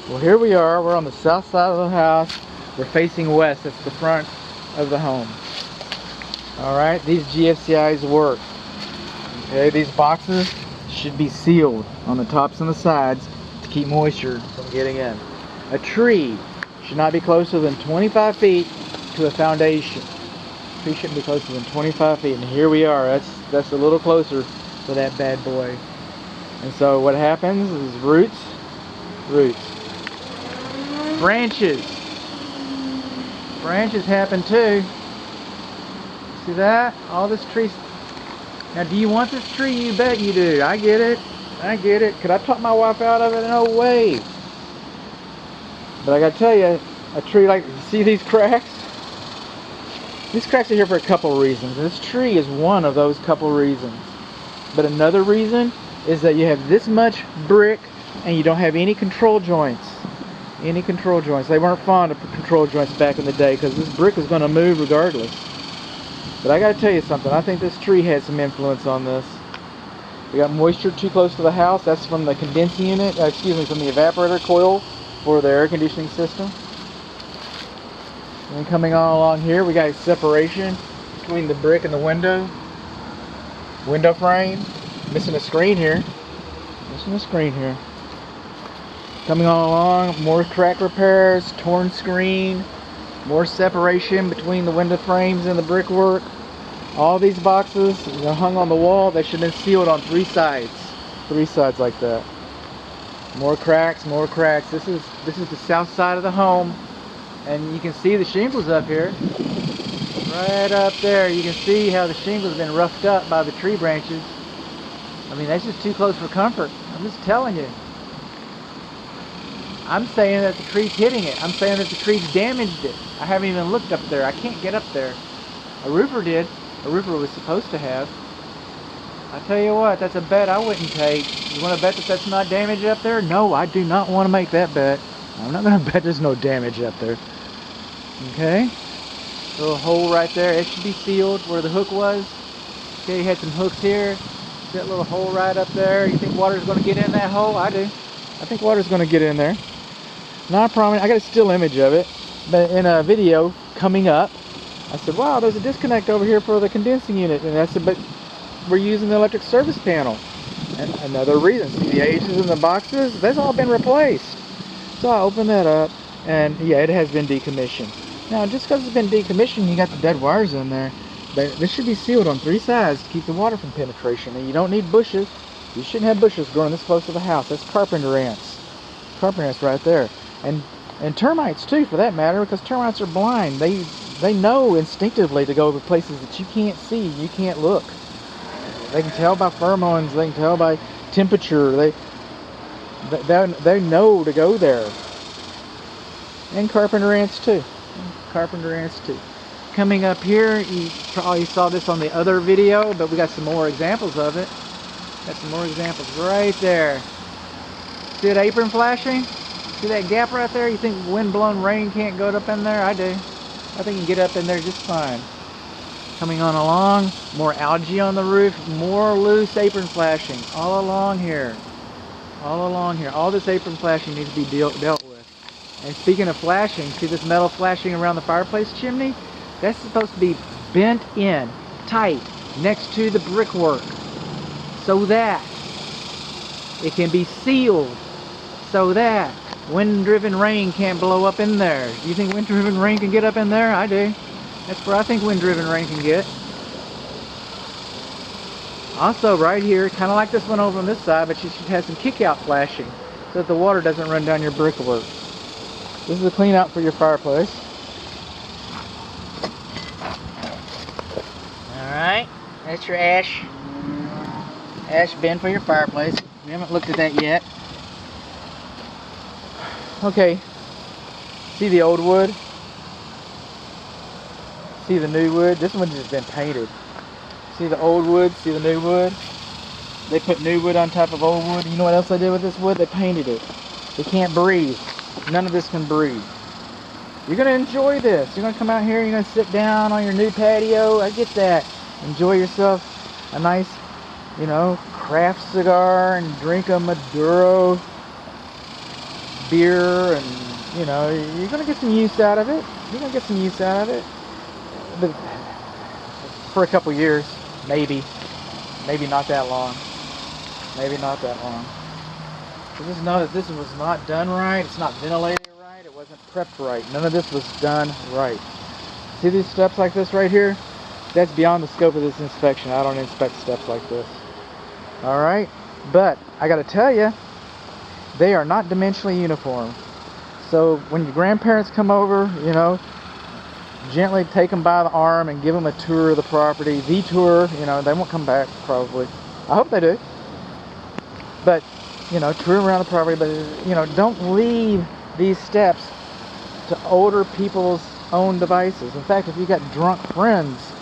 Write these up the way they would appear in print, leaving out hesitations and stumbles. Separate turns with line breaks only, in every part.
Well, here we are. We're on the south side of the house. We're facing west. That's the front of the home. Alright, these GFCIs work. Okay, these boxes should be sealed on the tops and the sides to keep moisture from getting in. A tree should not be closer than 25 feet to a foundation. A tree shouldn't be closer than 25 feet. And here we are. That's a little closer for that bad boy. And so what happens is roots, branches happen too. See that? All this tree. Now, do you want this tree? You bet you do. I get it. Could I talk my wife out of it? No way. But I gotta tell you, a tree like, see these cracks? These cracks are here for a couple reasons. This tree is one of those couple reasons. But another reason is that you have this much brick and you don't have any control joints. They weren't fond of control joints back in the day because this brick is going to move regardless. But I got to tell you something. I think this tree had some influence on this. We got moisture too close to the house. That's from the condensing unit, from the evaporator coil for the air conditioning system. And then coming on along here, we got separation between the brick and the window frame. Missing a screen here. Coming on along, more crack repairs, torn screen, more separation between the window frames and the brickwork. All these boxes, they're hung on the wall. They should have been sealed on three sides like that. More cracks. This is the south side of the home, and you can see the shingles up here. Right up there, you can see how the shingles have been roughed up by the tree branches. I mean, that's just too close for comfort. I'm just telling you. I'm saying that the tree's hitting it. I'm saying that the tree's damaged it. I haven't even looked up there. I can't get up there. A roofer did. A roofer was supposed to have. I tell you what, that's a bet I wouldn't take. You want to bet that that's not damaged up there? No, I do not want to make that bet. I'm not going to bet there's no damage up there. Okay? Little hole right there. It should be sealed where the hook was. Okay, you had some hooks here. That little hole right up there. You think water's going to get in that hole? I do. I think water's going to get in there. Not a problem. I got a still image of it. But in a video coming up, I said, wow, there's a disconnect over here for the condensing unit. And I said, but we're using the electric service panel. And another reason, see the H's in the boxes? That's all been replaced. So I opened that up, and yeah, it has been decommissioned. Now, just because it's been decommissioned, you got the dead wires in there. But this should be sealed on three sides to keep the water from penetration. And you don't need bushes. You shouldn't have bushes growing this close to the house. That's carpenter ants. Carpenter ants right there. And termites too, for that matter, because termites are blind. They know instinctively to go to places that you can't see, you can't look. They can tell by pheromones. They can tell by temperature. They know to go there. And carpenter ants too. Coming up here, you probably saw this on the other video, but we got some more examples of it. Got some more examples right there. See that apron flashing? See that gap right there? You think wind-blown rain can't go up in there? I do. I think you can get up in there just fine. Coming on along, more algae on the roof, more loose apron flashing all along here. All this apron flashing needs to be dealt with. And speaking of flashing, see this metal flashing around the fireplace chimney? That's supposed to be bent in, tight, next to the brickwork, so that it can be sealed, so that wind-driven rain can't blow up in there. Do you think wind-driven rain can get up in there? I do. That's where I think wind-driven rain can get. Also, right here, kind of like this one over on this side, but you should have some kick-out flashing so that the water doesn't run down your brickwork. This is a clean-out for your fireplace. Alright, that's your ash bin for your fireplace. We haven't looked at that yet. Okay, see the old wood? See the new wood? This one's just been painted. See the old wood? See the new wood? They put new wood on top of old wood. You know what else they did with this wood? They painted it. They can't breathe. None of this can breathe. You're going to enjoy this. You're going to come out here, you're going to sit down on your new patio. I get that. Enjoy yourself a nice, craft cigar and drink a Maduro beer, and you know, you're gonna get some use out of it. You're gonna get some use out of it, but for a couple years, maybe not that long. Maybe not that long. Just know that this was not done right. It's not ventilated right. It wasn't prepped right. None of this was done right. See these steps like this right here? That's beyond the scope of this inspection. I don't inspect steps like this. All right, but I got to tell you, they are not dimensionally uniform. So when your grandparents come over, you know, gently take them by the arm and give them a tour of the property. The tour, you know, they won't come back probably. I hope they do. But, you know, tour around the property, but, you know, don't leave these steps to older people's own devices. In fact, if you got drunk friends,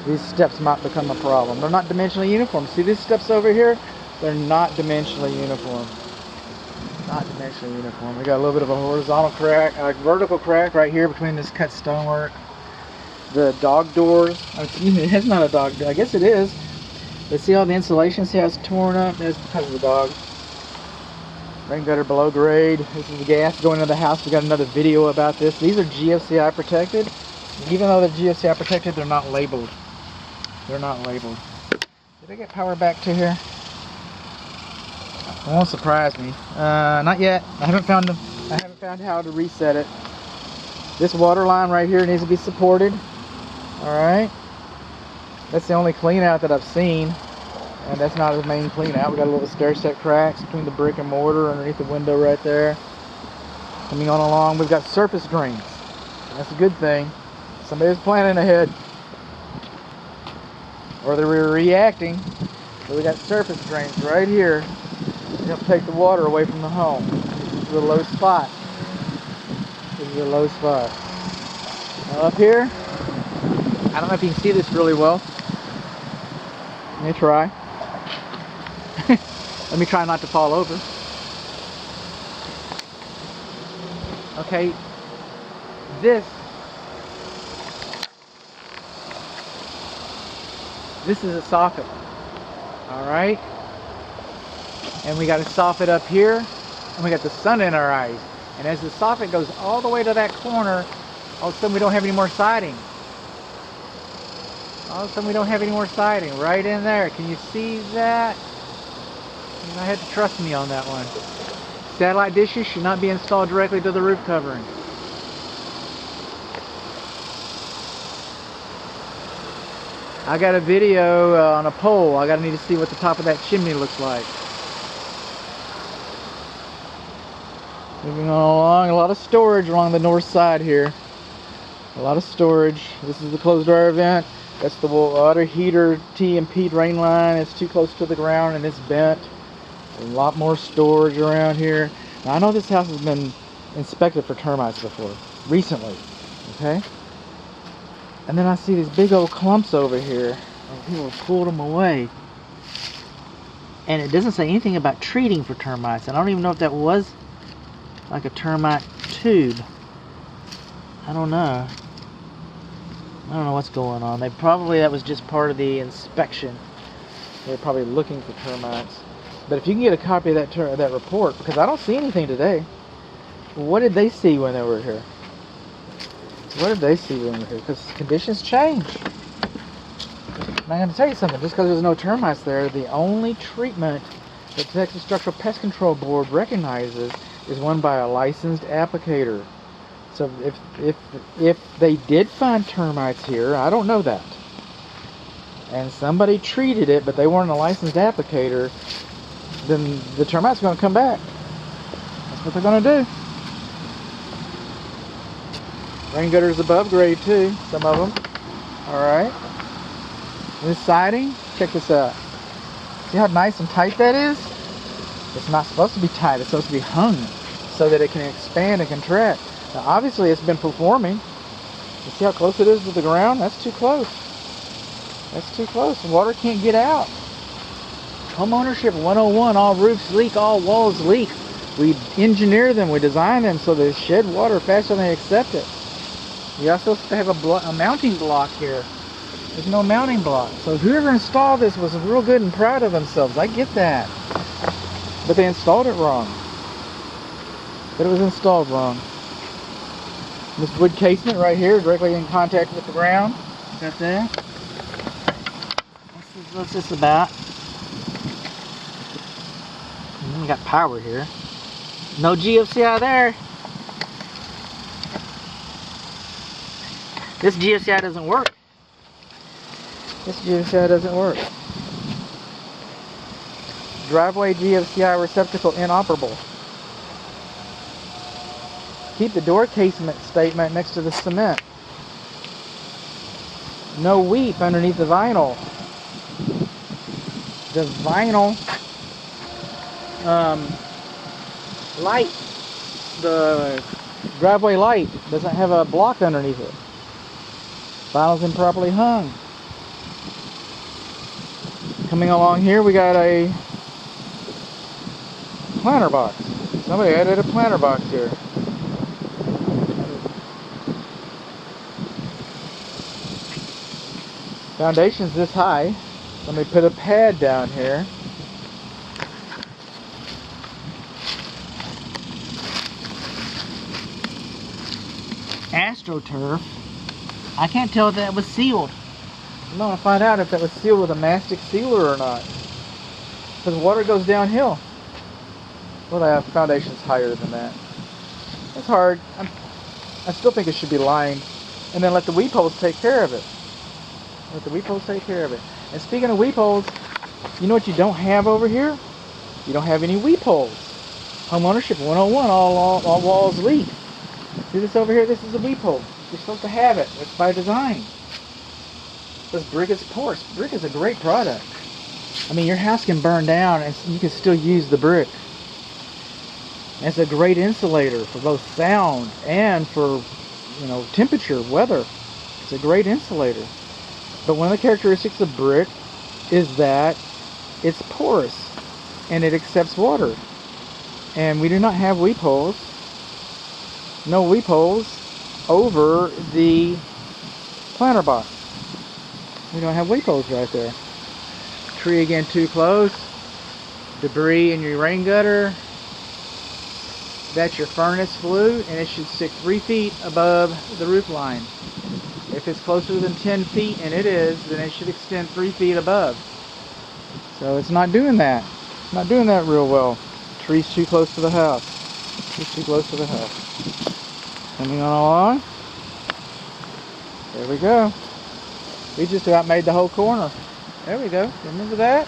these steps might become a problem. They're not dimensionally uniform. See these steps over here? They're not dimensionally uniform. Not dimensionally uniform. We got a little bit of a horizontal crack, a vertical crack right here between this cut stonework. The dog doors. Oh, excuse me, it's not a dog door. I guess it is. But see all the insulation? See how it's torn up? That's because of the dog. Rain gutter below grade. This is the gas going into the house. We got another video about this. These are GFCI protected. Even though they're GFCI protected, they're not labeled. They're not labeled. Did I get power back to here? It won't surprise me. Not yet. I haven't found how to reset it. This water line right here needs to be supported. Alright. That's the only clean out that I've seen. And that's not the main clean out. We got a little stair step cracks between the brick and mortar underneath the window right there. Coming on along, we've got surface drains. That's a good thing. Somebody was planning ahead. Or they were reacting. So we got surface drains right here. You have to take the water away from the home. This is a low spot. This is a low spot. Now up here, I don't know if you can see this really well. Let me try. Let me try not to fall over. Okay, this is a soffit. Alright? And we got a soffit up here, and we got the sun in our eyes. And as the soffit goes all the way to that corner, all of a sudden we don't have any more siding. All of a sudden we don't have any more siding right in there. Can you see that? And I had to trust me on that one. Satellite dishes should not be installed directly to the roof covering. I got a video on a pole. I need to see what the top of that chimney looks like. Moving on along, a lot of storage along the north side here. A lot of storage. This is the closed dryer vent. That's the water heater T and P drain line. It's too close to the ground and it's bent. A lot more storage around here. Now I know this house has been inspected for termites before, recently, okay? And then I see these big old clumps over here. And people have pulled them away. And it doesn't say anything about treating for termites. And I don't even know if that was like a termite tube. I don't know. I don't know what's going on. That was just part of the inspection. They're probably looking for termites. But if you can get a copy of that report, because I don't see anything today. What did they see when they were here? What did they see when they were here? Because conditions change. And I'm going to tell you something. Just because there's no termites there, the only treatment that the Texas Structural Pest Control Board recognizes is one by a licensed applicator. So if they did find termites here, I don't know that, and somebody treated it, but they weren't a licensed applicator, then the termites are going to come back. That's what they're going to do. Rain gutters above grade too, some of them. Alright. This siding, check this out. See how nice and tight that is? It's not supposed to be tight, it's supposed to be hung so that it can expand and contract. Now obviously it's been performing. You see how close it is to the ground? That's too close. That's too close. Water can't get out. Homeownership 101, all roofs leak, all walls leak. We engineer them, we design them so they shed water faster than they accept it. You're also supposed to have a mounting block here. There's no mounting block. So whoever installed this was real good and proud of themselves. I get that. But they installed it wrong. but it was installed wrong. This wood casement right here, directly in contact with the ground. Got that. What's this about? We got power here. No GFCI there. This GFCI doesn't work. This GFCI doesn't work. Driveway GFCI receptacle inoperable. Keep the door casement statement next to the cement. No weep underneath the vinyl. The vinyl light, the driveway light doesn't have a block underneath it. Vinyl's improperly hung. Coming along here, we got a planter box. Somebody added a planter box here. Foundation's this high. Let me put a pad down here. AstroTurf. I can't tell if that was sealed. I'm going to find out if that was sealed with a mastic sealer or not. Because water goes downhill. Well, the foundation's higher than that. It's hard. I still think it should be lined. And then let the weep holes take care of it. Let the weep holes take care of it. And speaking of weep holes, you know what you don't have over here? You don't have any weep holes. Homeownership 101, all walls leak. See this over here? This is a weep hole. You're supposed to have it. It's by design. This brick is porous. Brick is a great product. I mean, your house can burn down and you can still use the brick. It's a great insulator for both sound and for, you know, temperature, weather. It's a great insulator. But one of the characteristics of brick is that it's porous and it accepts water. And we do not have weep holes. No weep holes over the planter box. We don't have weep holes right there. Tree again too close. Debris in your rain gutter. That's your furnace flue, and it should stick 3 feet above the roof line. If it's closer than 10 feet, and it is, then it should extend 3 feet above. So it's not doing that. It's not doing that real well. Tree's too close to the house. Tree's too close to the house. Coming on along. There we go. We just about made the whole corner. There we go. Remember that?